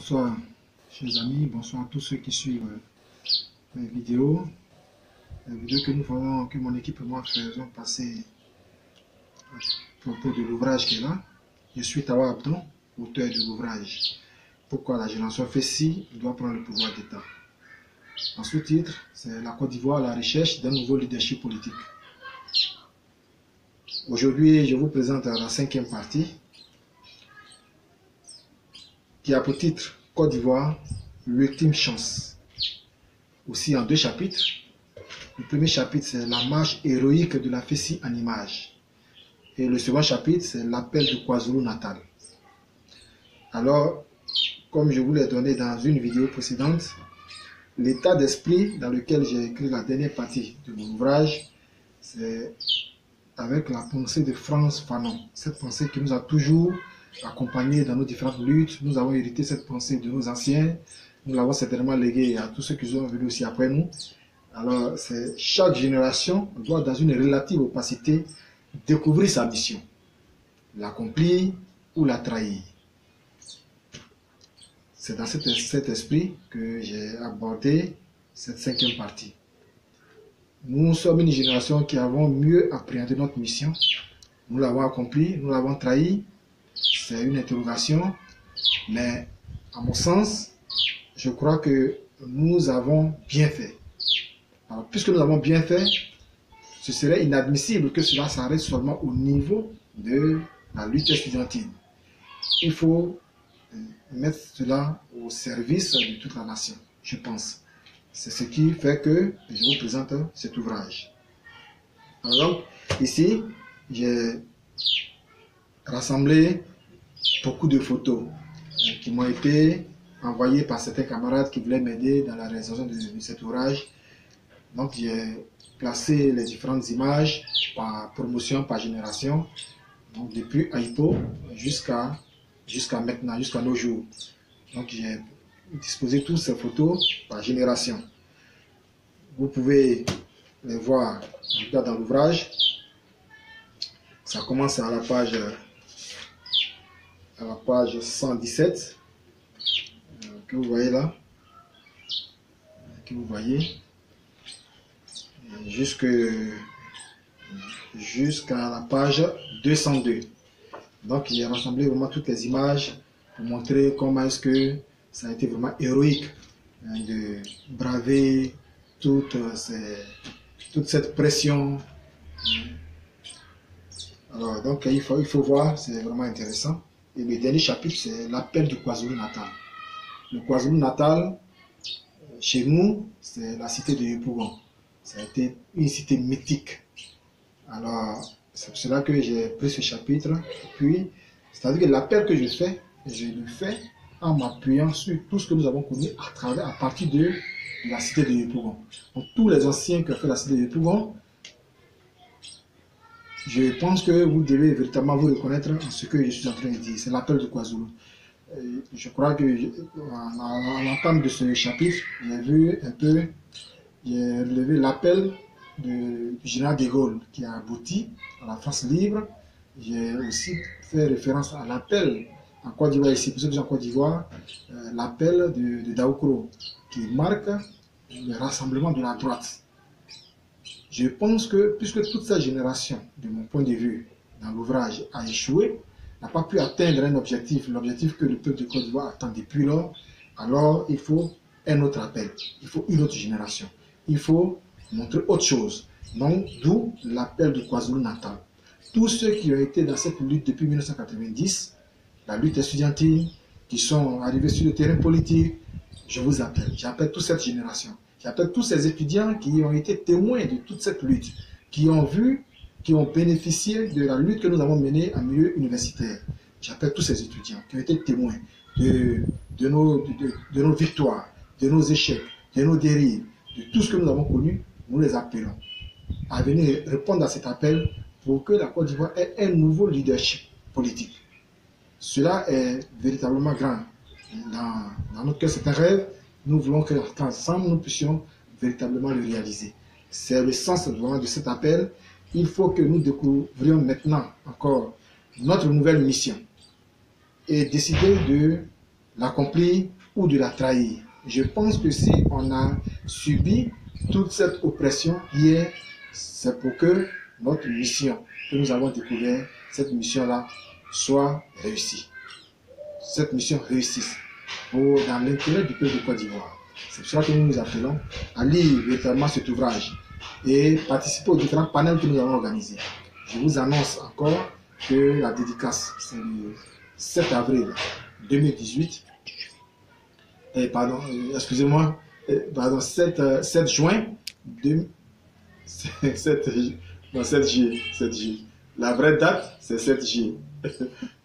Bonsoir, chers amis, bonsoir à tous ceux qui suivent mes vidéos. Les vidéos que nous faisons, que mon équipe et moi faisons passer à propos de l'ouvrage qui est là. Je suis Tawa Abdon, auteur de l'ouvrage Pourquoi la génération Fessi doit prendre le pouvoir d'État. En sous-titre, c'est la Côte d'Ivoire à la recherche d'un nouveau leadership politique. Aujourd'hui, je vous présente la 5e partie qui a pour titre Côte d'Ivoire, l'ultime chance. Aussi en 2 chapitres. Le premier chapitre, c'est la marche héroïque de la Fessi en images. Et le second chapitre, c'est l'appel de KwaZulu-Natal. Alors, comme je vous l'ai donné dans une vidéo précédente, l'état d'esprit dans lequel j'ai écrit la dernière partie de mon ouvrage, c'est avec la pensée de Frantz Fanon. Cette pensée qui nous a toujours accompagnés dans nos différentes luttes. Nous avons hérité cette pensée de nos anciens. Nous l'avons certainement léguée à tous ceux qui sont venus aussi après nous. Alors, c'est chaque génération doit, dans une relative opacité, découvrir sa mission, l'accomplir ou la trahir. C'est dans cet esprit que j'ai abordé cette 5e partie. Nous sommes une génération qui avons mieux appréhendé notre mission. Nous l'avons accompli, nous l'avons trahi. C'est une interrogation, mais à mon sens, je crois que nous avons bien fait. Alors, puisque nous avons bien fait, ce serait inadmissible que cela s'arrête seulement au niveau de la lutte estudiantine. Il faut mettre cela au service de toute la nation, je pense. C'est ce qui fait que je vous présente cet ouvrage. Alors, ici, j'ai rassemblé beaucoup de photos qui m'ont été envoyées par certains camarades qui voulaient m'aider dans la réalisation de cet ouvrage. Donc, j'ai placé les différentes images par promotion, par génération, donc depuis Aipo jusqu'à maintenant, jusqu'à nos jours. Donc, j'ai disposé toutes ces photos par génération. Vous pouvez les voir dans l'ouvrage. Ça commence à la page 117 que vous voyez là, jusqu'à la page 202. Donc j'ai rassemblé vraiment toutes les images pour montrer comment est-ce que ça a été vraiment héroïque de braver toute cette pression. Alors donc il faut voir, c'est vraiment intéressant. Et le dernier chapitre, c'est l'appel du KwaZulu-Natal. Le KwaZulu-Natal, chez nous, c'est la cité de Yopougon. Ça a été une cité mythique. Alors, c'est pour cela que j'ai pris ce chapitre. Puis, c'est-à-dire que l'appel que je le fais en m'appuyant sur tout ce que nous avons connu à partir de la cité de Yopougon. Donc, tous les anciens qui ont fait la cité de Yopougon, je pense que vous devez véritablement vous reconnaître en ce que je suis en train de dire. C'est l'appel de KwaZulu. Je crois que en l'entame de ce chapitre, j'ai relevé l'appel du général de Gaulle qui a abouti à la France libre. J'ai aussi fait référence à l'appel en Côte d'Ivoire, ici, pour ceux qui sont en Côte d'Ivoire, l'appel de Daoukro qui marque le rassemblement de la droite. Je pense que, puisque toute cette génération, de mon point de vue, dans l'ouvrage, a échoué, n'a pas pu atteindre un objectif, l'objectif que le peuple de Côte d'Ivoire attend depuis lors, alors il faut un autre appel, il faut une autre génération, il faut montrer autre chose. Donc, d'où l'appel de KwaZulu-Natal. Tous ceux qui ont été dans cette lutte depuis 1990, la lutte estudiantine, qui sont arrivés sur le terrain politique, je vous appelle, j'appelle toute cette génération. J'appelle tous ces étudiants qui ont été témoins de toute cette lutte, qui ont vu, qui ont bénéficié de la lutte que nous avons menée en milieu universitaire. J'appelle tous ces étudiants qui ont été témoins de nos victoires, de nos échecs, de nos dérives, de tout ce que nous avons connu. Nous les appelons à venir répondre à cet appel pour que la Côte d'Ivoire ait un nouveau leadership politique. Cela est véritablement grand. Dans notre cœur, c'est un rêve. Nous voulons que ensemble, nous puissions véritablement le réaliser. C'est le sens vraiment de cet appel. Il faut que nous découvrions maintenant encore notre nouvelle mission et décider de l'accomplir ou de la trahir. Je pense que si on a subi toute cette oppression hier, c'est pour que notre mission que nous avons découvert, cette mission-là, soit réussie. Cette mission réussisse dans l'intérêt du peuple de Côte d'Ivoire. C'est pour cela que nous nous appelons à lire véritablement cet ouvrage et participer aux différents panels que nous avons organisés. Je vous annonce encore que la dédicace, c'est le 7 avril 2018. Excusez-moi, 7 juin 7 J. La vraie date, c'est 7 J.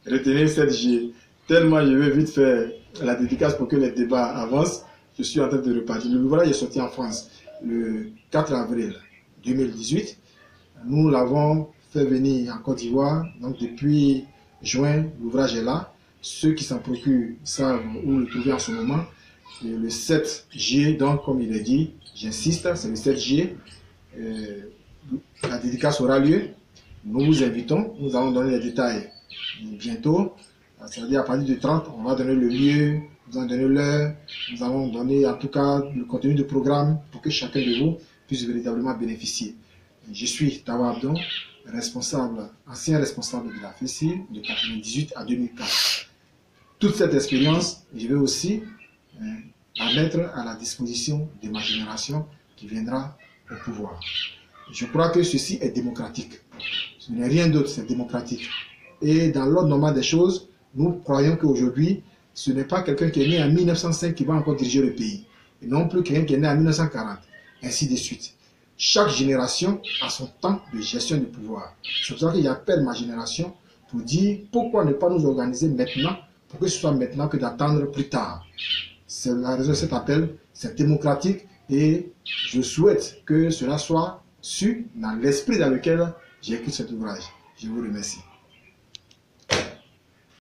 Retenez 7 J. Tellement je vais vite faire la dédicace pour que les débats avancent, je suis en train de repartir. L'ouvrage est sorti en France le 4 avril 2018. Nous l'avons fait venir en Côte d'Ivoire. Donc depuis juin, l'ouvrage est là. Ceux qui s'en procurent savent où le trouver en ce moment. Et le 7 juillet, donc comme il est dit, j'insiste, c'est le 7 juillet. La dédicace aura lieu. Nous vous invitons. Nous allons donner les détails bientôt. C'est-à-dire à partir du 30, on va donner le lieu, nous allons donner l'heure, nous allons donner en tout cas le contenu du programme pour que chacun de vous puisse véritablement bénéficier. Je suis Tawa Abdon, ancien responsable de la FECI de 1998 à 2004. Toute cette expérience, je vais aussi la mettre à la disposition de ma génération qui viendra au pouvoir. Je crois que ceci est démocratique. Ce n'est rien d'autre, c'est démocratique. Et dans l'ordre normal des choses, nous croyons qu'aujourd'hui, ce n'est pas quelqu'un qui est né en 1905 qui va encore diriger le pays. Et non plus quelqu'un qui est né en 1940. Ainsi de suite. Chaque génération a son temps de gestion du pouvoir. C'est pour ça que j'appelle ma génération pour dire pourquoi ne pas nous organiser maintenant pour que ce soit maintenant que d'attendre plus tard. C'est la raison de cet appel, c'est démocratique et je souhaite que cela soit su dans l'esprit dans lequel j'ai écrit cet ouvrage. Je vous remercie.